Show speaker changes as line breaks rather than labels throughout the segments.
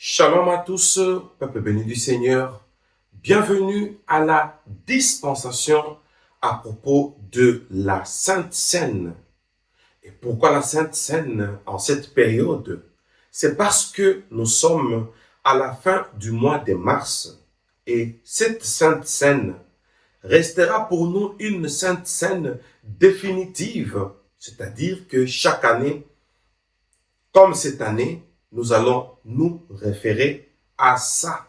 Shalom à tous, peuple béni du Seigneur. Bienvenue à la dispensation à propos de la Sainte Seine. Et pourquoi la Sainte Seine en cette période? C'est parce que nous sommes à la fin du mois de mars. Et cette Sainte Seine restera pour nous une Sainte Seine définitive. C'est-à-dire que chaque année, comme cette année, nous allons nous référer à ça.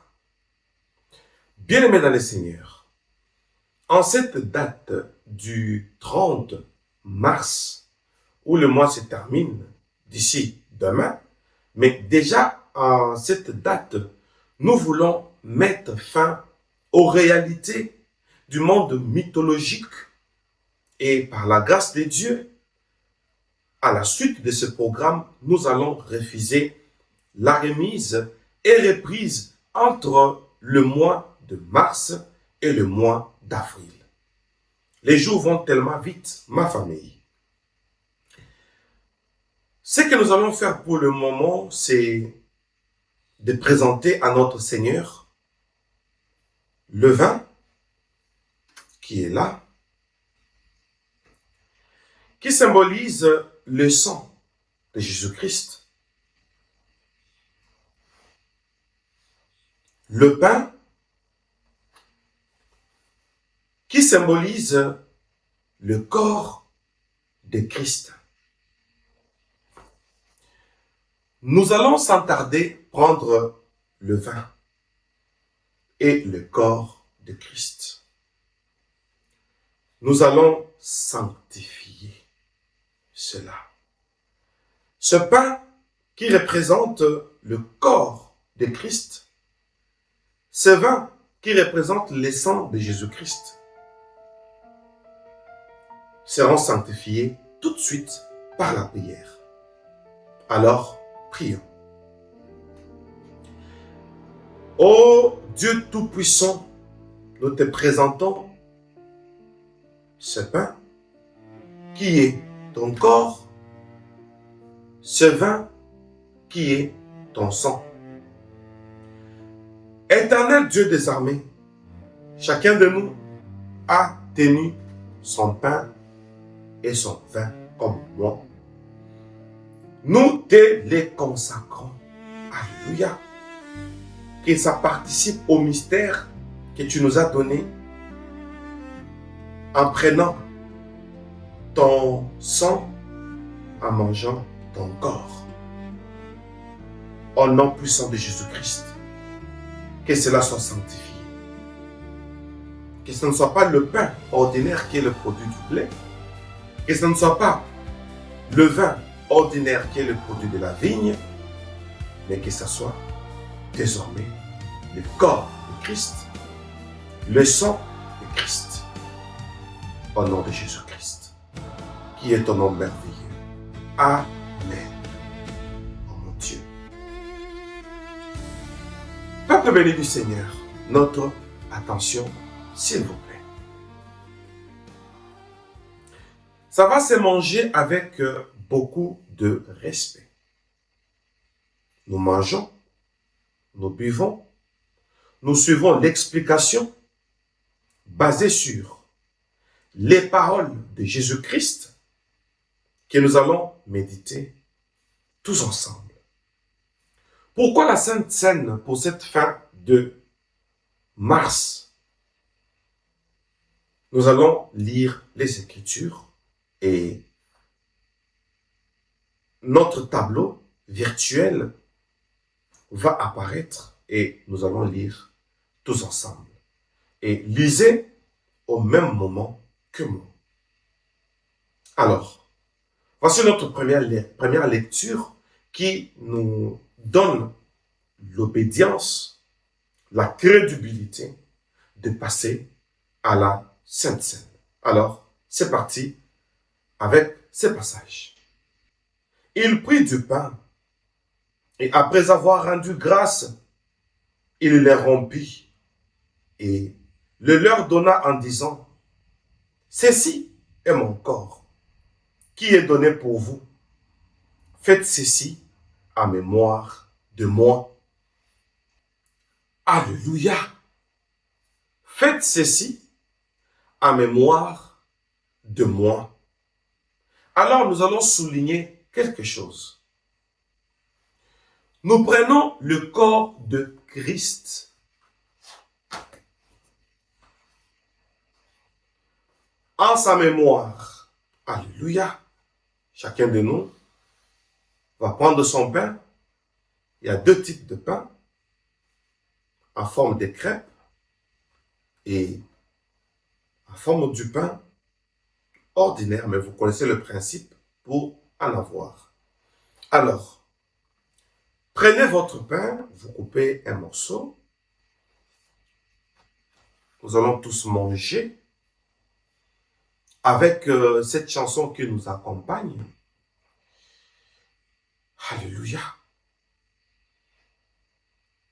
Bien-aimés dans le Seigneur, en cette date du 30 mars, où le mois se termine d'ici demain, mais déjà en cette date, nous voulons mettre fin aux réalités du monde mythologique et par la grâce de Dieu, à la suite de ce programme, nous allons refuser la remise et reprise entre le mois de mars et le mois d'avril. Les jours vont tellement vite, ma famille. Ce que nous allons faire pour le moment, c'est de présenter à notre Seigneur le vin qui est là, qui symbolise le sang de Jésus-Christ. Le pain qui symbolise le corps de Christ. Nous allons sans tarder prendre le vin et le corps de Christ. Nous allons sanctifier cela. Ce pain qui représente le corps de Christ, ce vin qui représente le sang de Jésus-Christ, seront sanctifiés tout de suite par la prière. Alors, prions. Ô Dieu Tout-Puissant, nous te présentons ce pain qui est ton corps, ce vin qui est ton sang. Éternel Dieu des armées, chacun de nous a tenu son pain et son vin comme moi. Nous te les consacrons. Alléluia. Que ça participe au mystère que tu nous as donné en prenant ton sang, en mangeant ton corps. Au nom puissant de Jésus-Christ, que cela soit sanctifié. Que ce ne soit pas le pain ordinaire qui est le produit du blé, que ce ne soit pas le vin ordinaire qui est le produit de la vigne, mais que ce soit désormais le corps de Christ, le sang de Christ, au nom de Jésus-Christ, qui est ton nom merveilleux. Amen. Oh mon Dieu. Peuple béni du Seigneur, notre attention, s'il vous plaît. Ça va se manger avec beaucoup de respect. Nous mangeons, nous buvons, nous suivons l'explication basée sur les paroles de Jésus-Christ que nous allons méditer tous ensemble. Pourquoi la Sainte Seine pour cette fin de mars? Nous allons lire les Écritures et notre tableau virtuel va apparaître et nous allons lire tous ensemble. Et lisez au même moment que moi. Alors, voici notre première lecture qui nous donne l'obédience, la crédibilité de passer à la Sainte Seine. Alors, c'est parti avec ces passages. Il prit du pain et après avoir rendu grâce, il les rompit et le leur donna en disant, « Ceci est mon corps qui est donné pour vous. Faites ceci à mémoire de moi. » Alléluia. Faites ceci en mémoire de moi. Alors nous allons souligner quelque chose. Nous prenons le corps de Christ. En sa mémoire. Alléluia. Chacun de nous va prendre son pain. Il y a deux types de pain. En forme de crêpes et en forme du pain ordinaire. Mais vous connaissez le principe pour en avoir. Alors, prenez votre pain, vous coupez un morceau. Nous allons tous manger avec cette chanson qui nous accompagne. Alléluia.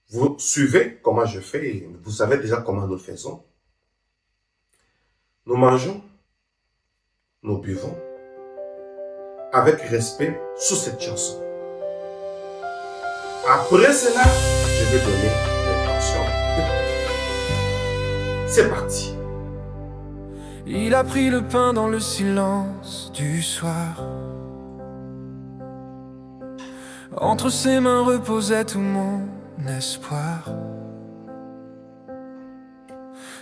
Vous suivez comment je fais, vous savez déjà comment nous faisons. Nous mangeons, nous buvons avec respect sous cette chanson. Après cela, je vais donner l'intention. C'est parti.
Il a pris le pain dans le silence du soir. Entre ses mains reposait tout mon espoir.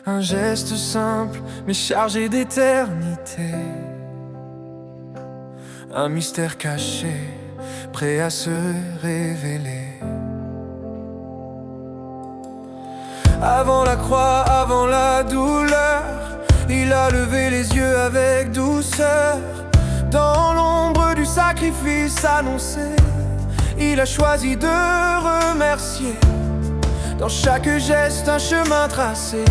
Un geste simple mais chargé d'éternité. Un mystère caché, prêt à se révéler. Avant la croix, avant la douleur, il a levé les yeux avec douceur. Dans l'ombre du sacrifice annoncé, il a choisi de remercier. Dans chaque geste, un chemin tracé.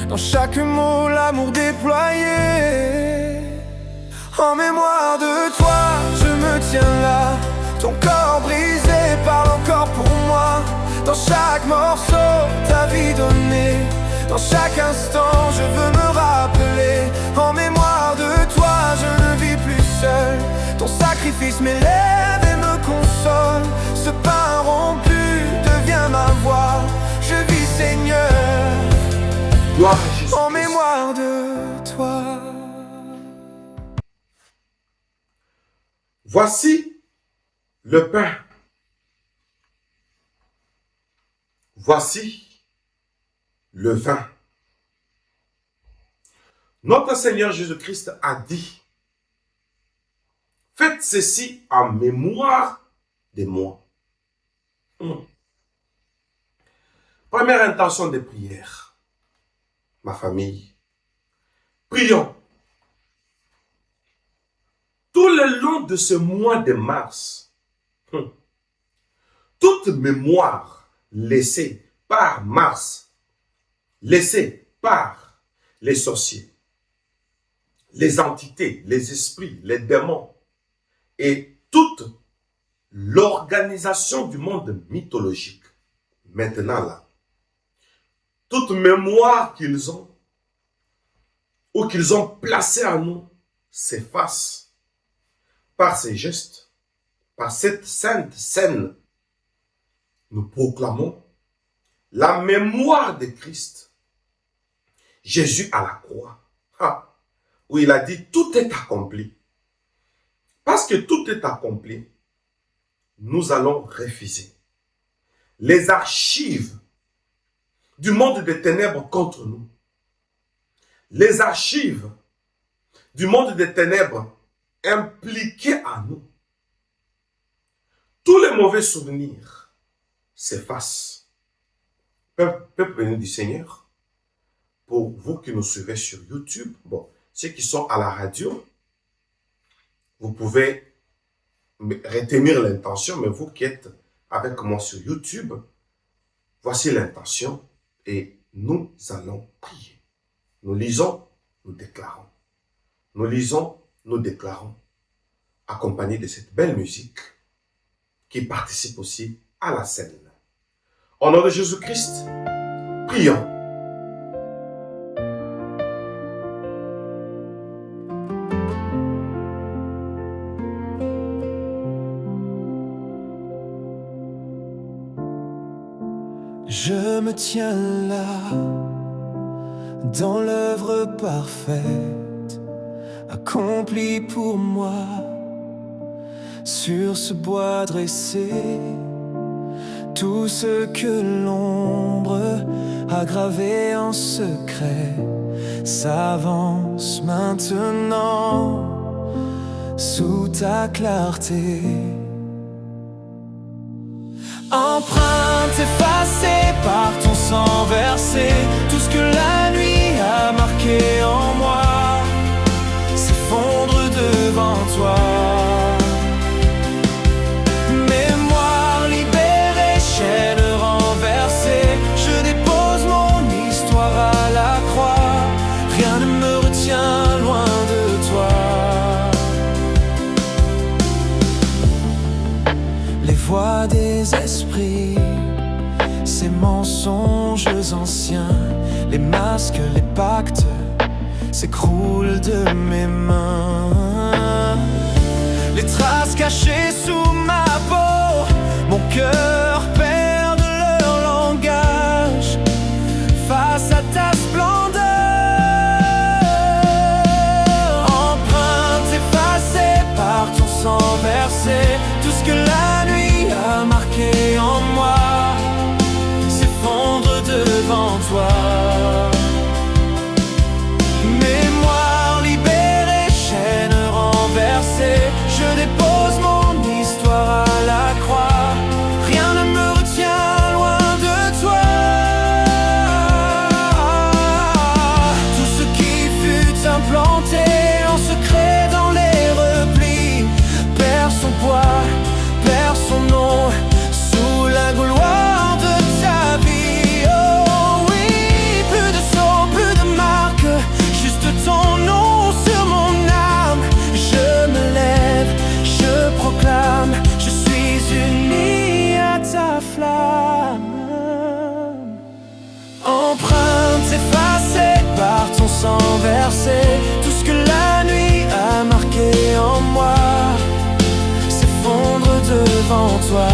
Dans chaque mot, l'amour déployé. En mémoire de toi, je me tiens là. Ton corps brisé parle encore pour moi. Dans chaque morceau, ta vie donnée. Dans chaque instant, je veux me rappeler. En mémoire de toi, je ne vis plus seul. Ton sacrifice m'élève et me console. Ce pain rompu devient ma voix. Je vis, Seigneur,
Gloire à Jésus.
en mémoire de toi.
Voici le pain. Voici le vin. Notre Seigneur Jésus-Christ a dit, faites ceci en mémoire de moi. Première intention de prière. Ma famille, prions. Tout le long de ce mois de mars, toute mémoire laissée par Mars, laissée par les sorciers, les entités, les esprits, les démons et toute l'organisation du monde mythologique, maintenant là, toute mémoire qu'ils ont ou qu'ils ont placée en nous s'efface par ces gestes, par cette sainte scène. Nous proclamons la mémoire de Christ, Jésus à la croix, où il a dit tout est accompli. Parce que tout est accompli, nous allons refuser les archives du monde des ténèbres contre nous. Les archives du monde des ténèbres impliquées en nous. Tous les mauvais souvenirs s'effacent. Peuple béni du Seigneur, pour vous qui nous suivez sur YouTube, bon, ceux qui sont à la radio, vous pouvez retenir l'intention, mais vous qui êtes avec moi sur YouTube, voici l'intention et nous allons prier. Nous lisons, nous déclarons. Nous lisons, nous déclarons, accompagnés de cette belle musique qui participe aussi à la scène. Au nom de Jésus-Christ, prions.
Je me tiens là, dans l'œuvre parfaite, accomplie pour moi, sur ce bois dressé. Tout ce que l'ombre a gravé en secret s'avance maintenant sous ta clarté. Empreinte effacée par ton sang versé, tout ce que la nuit a marqué en moi s'effondre devant toi. Mémoire libérée, chaîne renversée, je dépose mon histoire à la croix. Rien ne me retient loin de toi. Les voix des esprits, ces mensonges anciens, les masques, les pactes s'écroulent de mes mains. Les traces cachées sous ma peau, mon cœur perd leur langage face à ta splendeur. Empreinte effacée par ton sang versé, tout ce que la nuit a marqué en moi s'effondre devant toi. Mémoire libérée, chaîne renversée, je dépose mon histoire à la croix. Rien ne me retient loin de toi. Tout ce qui fut implanté en secret dans les replis perd son poids, perd son nom sous la gloire de ta vie. Oh oui, plus de sceaux, plus de marques, juste ton nom sur mon âme. Je me lève, je proclame, je suis uni à ta flamme. Empreinte effacée par ton sang versé, tout ce que la nuit a marqué en moi s'effondre devant toi.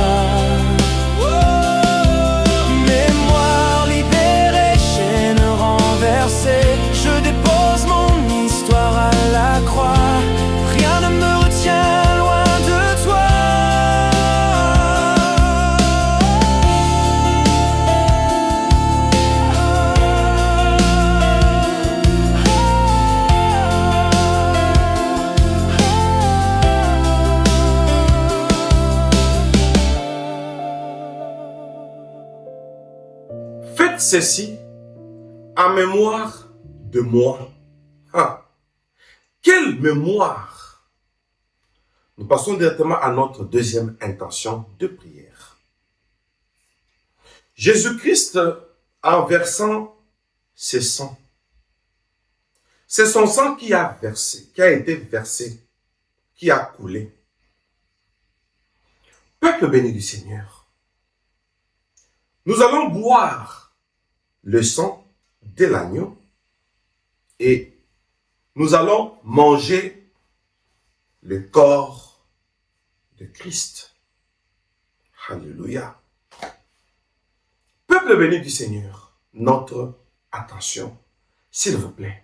Mémoire libérée, chaîne renversée, je dépose mon histoire à la croix. Rien ne me retient loin de toi.
Faites ceci en mémoire de moi. Ah, quelle mémoire! Nous passons directement à notre deuxième intention de prière. Jésus-Christ, en versant ses sangs, c'est son sang qui a versé, qui a été versé, qui a coulé. Peuple béni du Seigneur, nous allons boire le sang de l'agneau et nous allons manger le corps de Christ. Alléluia. Peuple béni du Seigneur, notre attention, s'il vous plaît.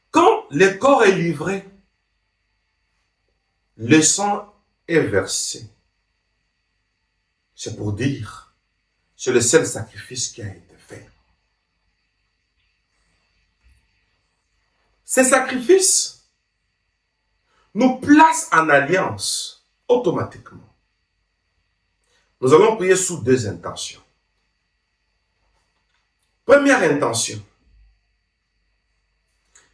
Quand le corps est livré, le sang est versé. C'est pour dire, c'est le seul sacrifice qui a été fait. Ces sacrifices nous placent en alliance automatiquement. Nous allons prier sous deux intentions. Première intention,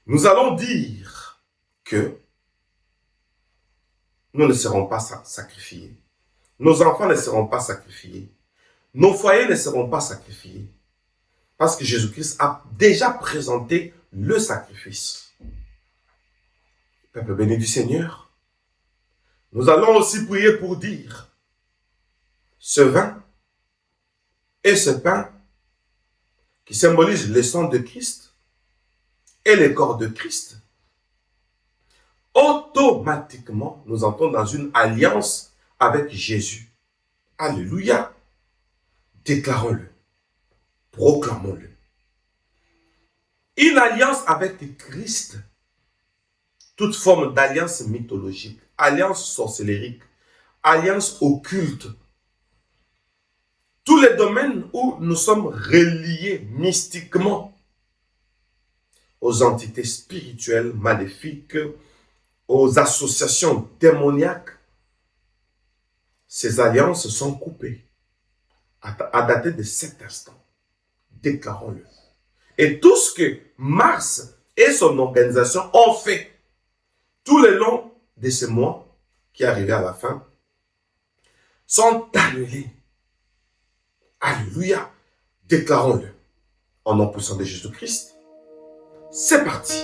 nous allons dire que nous ne serons pas sacrifiés. Nos enfants ne seront pas sacrifiés. Nos foyers ne seront pas sacrifiés. Parce que Jésus-Christ a déjà présenté le sacrifice. Peuple béni du Seigneur, nous allons aussi prier pour dire ce vin et ce pain qui symbolisent le sang de Christ et le corps de Christ. Automatiquement, nous entrons dans une alliance avec Jésus. Alléluia. déclarons-le, proclamons-le. Une alliance avec Christ, toute forme d'alliance mythologique, alliance sorcellérique, alliance occulte, tous les domaines où nous sommes reliés mystiquement aux entités spirituelles maléfiques, aux associations démoniaques, ces alliances sont coupées à dater de cet instant. Déclarons-le. Et tout ce que Mars et son organisation ont fait tout le long de ce mois qui est arrivé à la fin sont annulés. Alléluia. Déclarons-le. Au nom puissant de Jésus-Christ. C'est parti.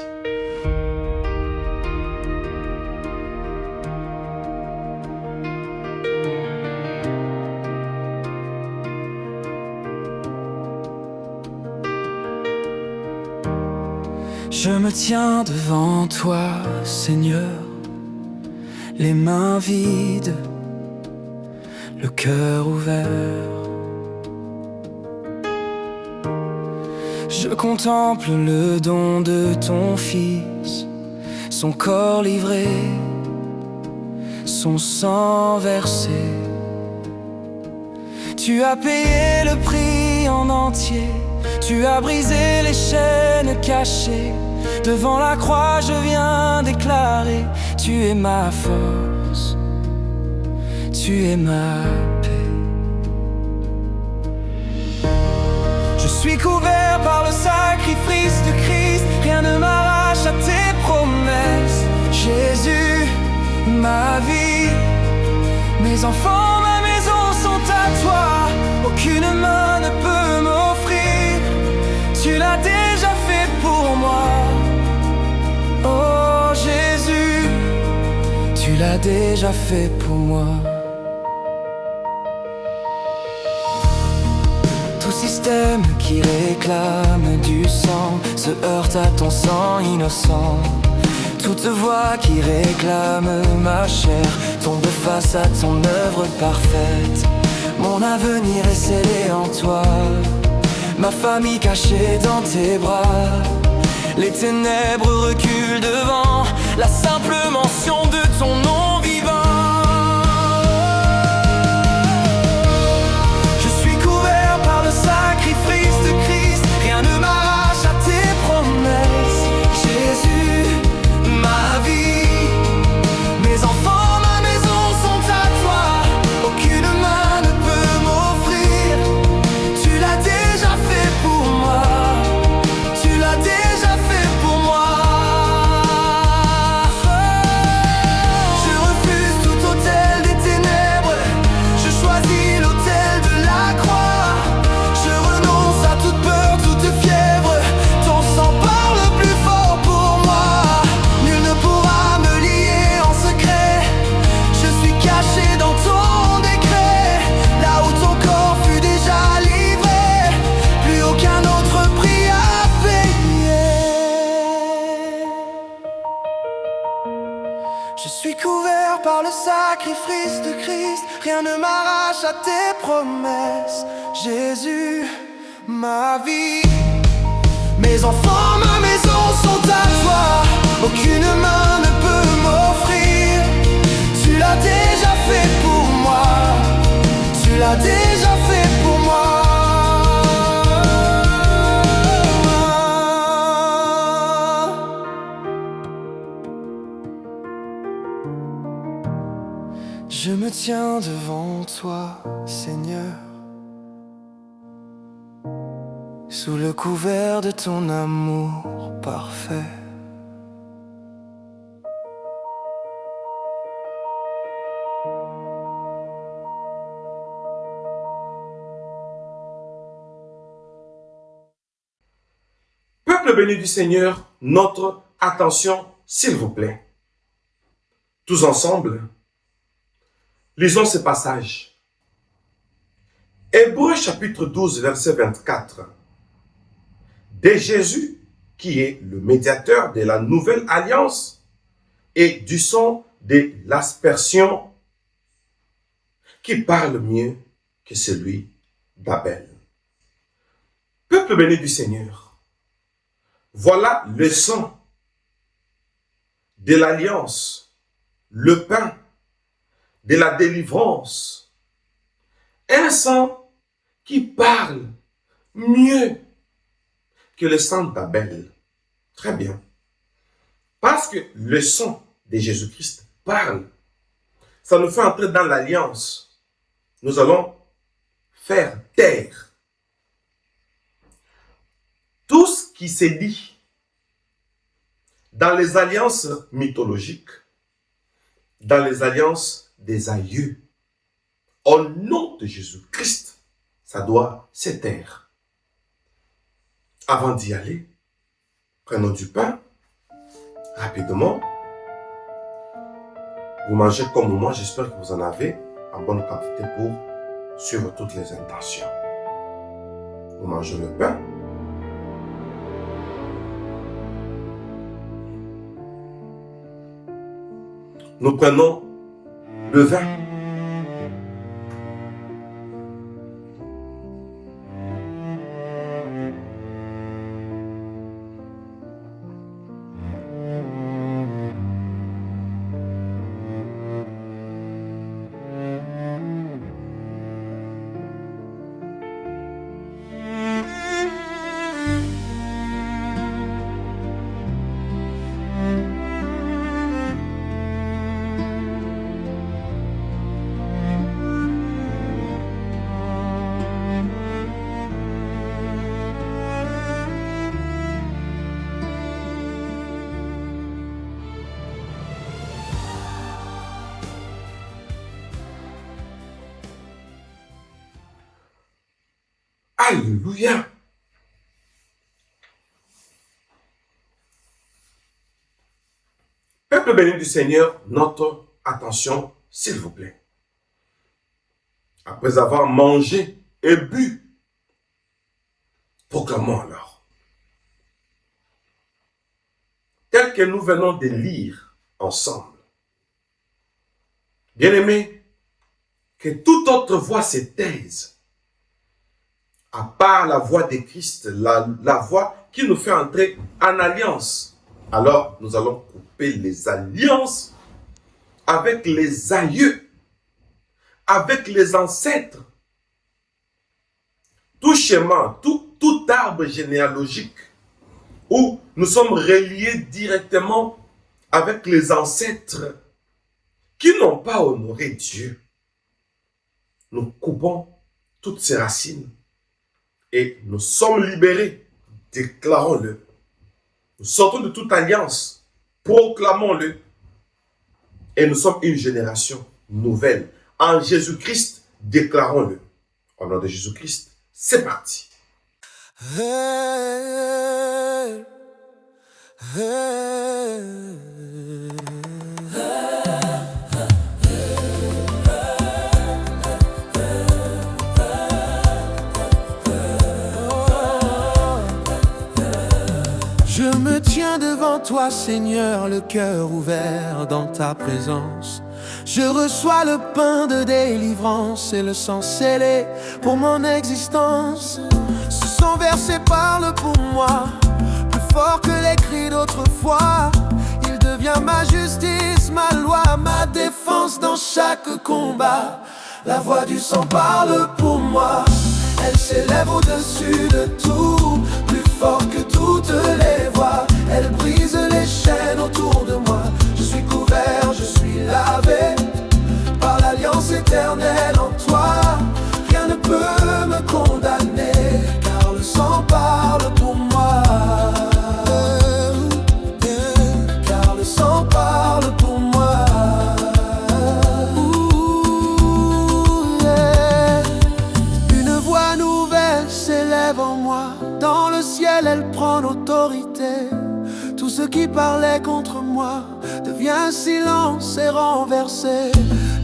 Je me tiens devant toi, Seigneur, les mains vides, le cœur ouvert. Je contemple le don de ton Fils, son corps livré, son sang versé. Tu as payé le prix en entier, tu as brisé les chaînes cachées. Devant la croix je viens déclarer, tu es ma force, tu es ma paix. Je suis couvert par le sacrifice de Christ, rien ne m'arrache à tes promesses. Jésus, ma vie, mes enfants, ma maison sont à toi. Aucune main ne peut m'offrir, tu l'as déjà fait pour moi. Oh Jésus, tu l'as déjà fait pour moi. Tout système qui réclame du sang se heurte à ton sang innocent. Toute voix qui réclame ma chair tombe face à ton œuvre parfaite. Mon avenir est scellé en toi, ma famille cachée dans tes bras. Les ténèbres reculent devant la simple mention de ton nom vivant. Je suis couvert par le sacrifice de Christ, rien ne m'arrache à tes promesses. Jésus, ma vie, mes enfants, ma maison sont à toi. Aucune main ne peut m'offrir, tu l'as déjà fait pour moi. Tu l'as déjà fait pour moi. Je refuse tout autel des ténèbres, je choisis l'autel de la croix. Je renonce à toute peur, toute fièvre, ton sang parle plus fort pour moi. Nul ne pourra me lier en secret, je suis caché dans ton décret. Là où ton corps fut déjà livré, plus aucun autre prix à payer. Je suis couvert par le sacrifice de Christ, rien ne m'arrache à tes promesses. Jésus, ma vie, mes enfants, ma maison sont à toi. Aucune main ne peut m'offrir, tu l'as déjà fait pour moi. Tu l'as déjà fait pour moi. Je me tiens devant toi, Seigneur, sous le couvert de ton amour parfait.
Peuple béni du Seigneur, notre attention, s'il vous plaît. Tous ensemble, lisons ce passage. Hébreux chapitre 12, verset 24. De Jésus, qui est le médiateur de la nouvelle alliance, et du sang de l'aspersion, qui parle mieux que celui d'Abel. Peuple béni du Seigneur, voilà le sang de l'alliance, le pain de la délivrance. Un sang qui parle mieux que le sang d'Abel. Très bien. Parce que le sang de Jésus-Christ parle. Ça nous fait entrer dans l'alliance. Nous allons faire taire tout ce qui s'est dit dans les alliances mythologiques, dans les alliances des aïeux. Au nom de Jésus-Christ, ça doit se taire. Avant d'y aller, prenons du pain, rapidement. Vous mangez comme moi, j'espère que vous en avez en bonne quantité pour suivre toutes les intentions. Vous mangez le pain. Nous prenons le vin. Alléluia. Peuple béni du Seigneur, notre attention, s'il vous plaît. Après avoir mangé et bu, proclamons alors. Tel que nous venons de lire ensemble. Bien-aimés, que toute autre voix se taise. À part la voix de Christ, la voix qui nous fait entrer en alliance. Alors, nous allons couper les alliances avec les aïeux, avec les ancêtres. Tout chemin, tout arbre généalogique où nous sommes reliés directement avec les ancêtres qui n'ont pas honoré Dieu. Nous coupons toutes ces racines. Et nous sommes libérés, déclarons-le. Nous sortons de toute alliance, proclamons-le. Et nous sommes une génération nouvelle. En Jésus-Christ, déclarons-le. Au nom de Jésus-Christ, c'est parti.
Je me tiens devant toi, Seigneur, le cœur ouvert dans ta présence. Je reçois le pain de délivrance et le sang scellé pour mon existence. Ce sang versé parle pour moi, plus fort que les cris d'autrefois. Il devient ma justice, ma loi, ma défense dans chaque combat. La voix du sang parle pour moi. Elle s'élève au-dessus de tout, plus fort que toutes les voix. Elle brise les chaînes autour de moi. Je suis couvert, je suis lavé par l'alliance éternelle en toi. Rien ne peut me condamner, car le sang parle pour moi. Car le sang parle pour moi. Une voix nouvelle s'élève en moi. Dans le ciel, elle prend l'autorité. Tout ce qui parlait contre moi devient silence et renversé.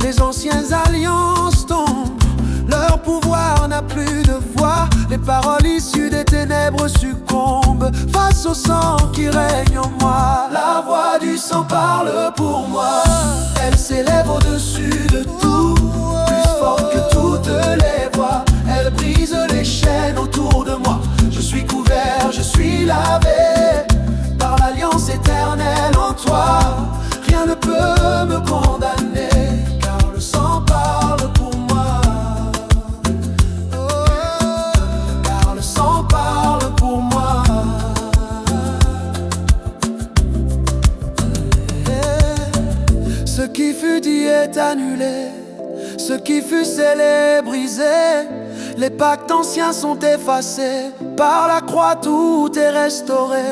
Les anciennes alliances tombent, leur pouvoir n'a plus de voix. Les paroles issues des ténèbres succombent face au sang qui règne en moi. La voix du sang parle pour moi. Elle s'élève au-dessus de tout, plus forte que toutes les voix. Elle brise Ce qui fut scellé, brisé, les pactes anciens sont effacés. Par la croix tout est restauré.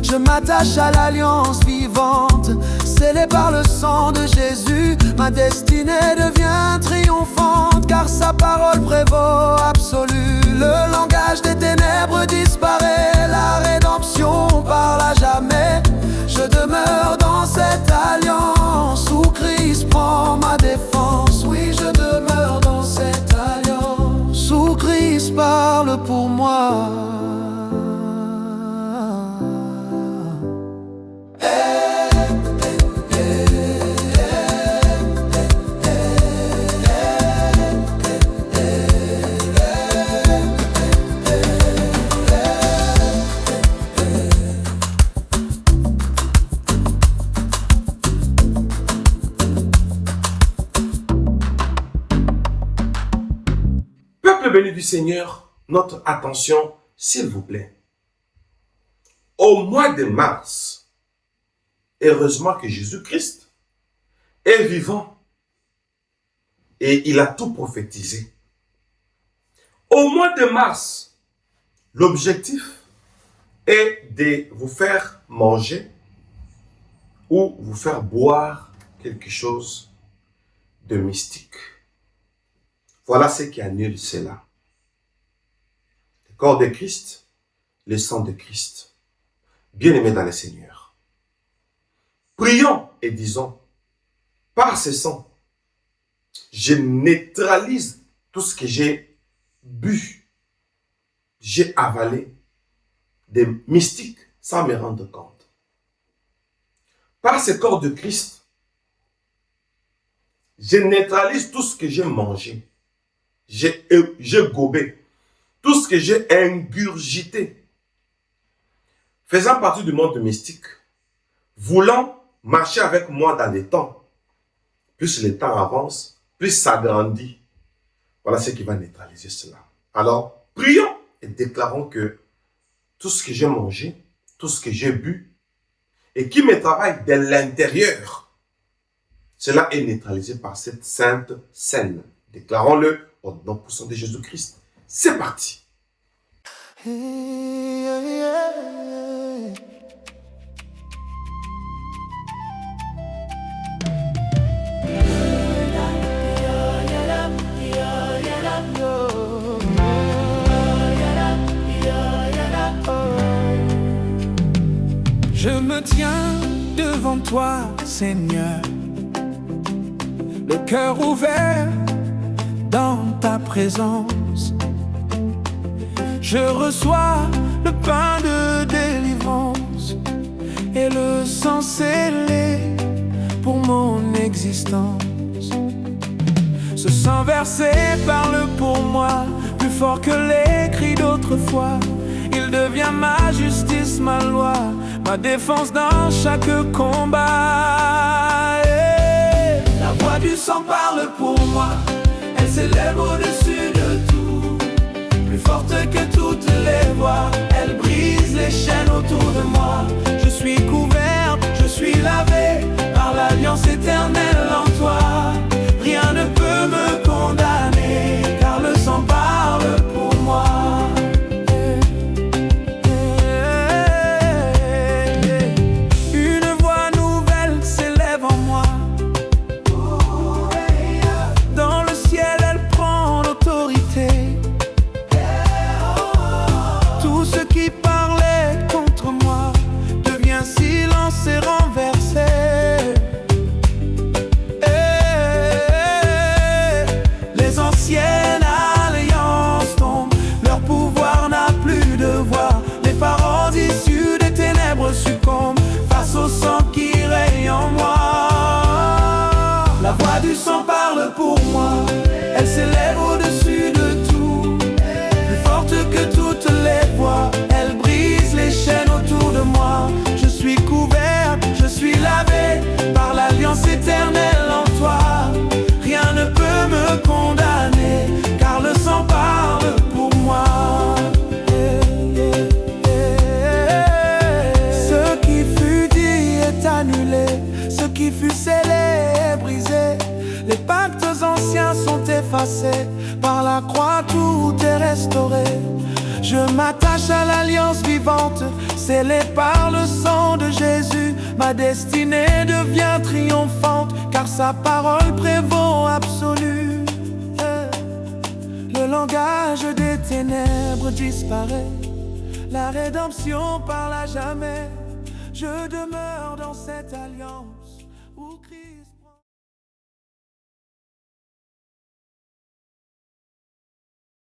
Je m'attache à l'alliance vivante, scellée par le sang de Jésus. Ma destinée devient triomphante, car sa parole prévaut absolue. Le langage des ténèbres disparaît, la rédemption parle à jamais. Je demeure dans cette alliance où Christ prend ma défense. Oui, je demeure dans cette alliance où Christ parle pour moi.
Peuple béni du Seigneur, notre attention, s'il vous plaît. Au mois de mars, heureusement que Jésus-Christ est vivant et il a tout prophétisé. Au mois de mars, l'objectif est de vous faire manger ou vous faire boire quelque chose de mystique. Voilà ce qui annule cela. Le corps de Christ, le sang de Christ. Bien-aimés dans le Seigneur. Prions et disons, par ce sang, je neutralise tout ce que j'ai bu, j'ai avalé des mystiques sans me rendre compte. Par ce corps de Christ, je neutralise tout ce que j'ai mangé. J'ai gobé tout ce que j'ai ingurgité, faisant partie du monde mystique, voulant marcher avec moi dans les temps. Plus le temps avance, plus ça grandit. Voilà ce qui va neutraliser cela. Alors, prions et déclarons que tout ce que j'ai mangé, tout ce que j'ai bu, et qui me travaille de l'intérieur, cela est neutralisé par cette sainte scène. Déclarons-le au nom puissant de Jésus-Christ. C'est parti.
Je me tiens devant toi, Seigneur, le cœur ouvert dans ta présence. Je reçois le pain de délivrance et le sang scellé pour mon existence. Ce sang versé parle pour moi, plus fort que les cris d'autrefois. Il devient ma justice, ma loi, ma défense dans chaque combat. Et la voix du sang parle pour moi, elle s'élève au-dessus de tout. Plus forte que toutes les voix, elle brise les chaînes autour de moi. Je suis couverte, je suis lavé par l'alliance éternelle en toi. Rien ne peut me condamner, car le sang parle pour moi. Une voix nouvelle s'élève en moi. Dans le ciel, elle prend l'autorité. moi tout est restauré. Je m'attache à l'alliance vivante, scellée par le sang de Jésus. Ma destinée devient triomphante, car sa parole prévaut absolue. Le langage des ténèbres disparaît, la rédemption parle à jamais. Je demeure dans cette alliance.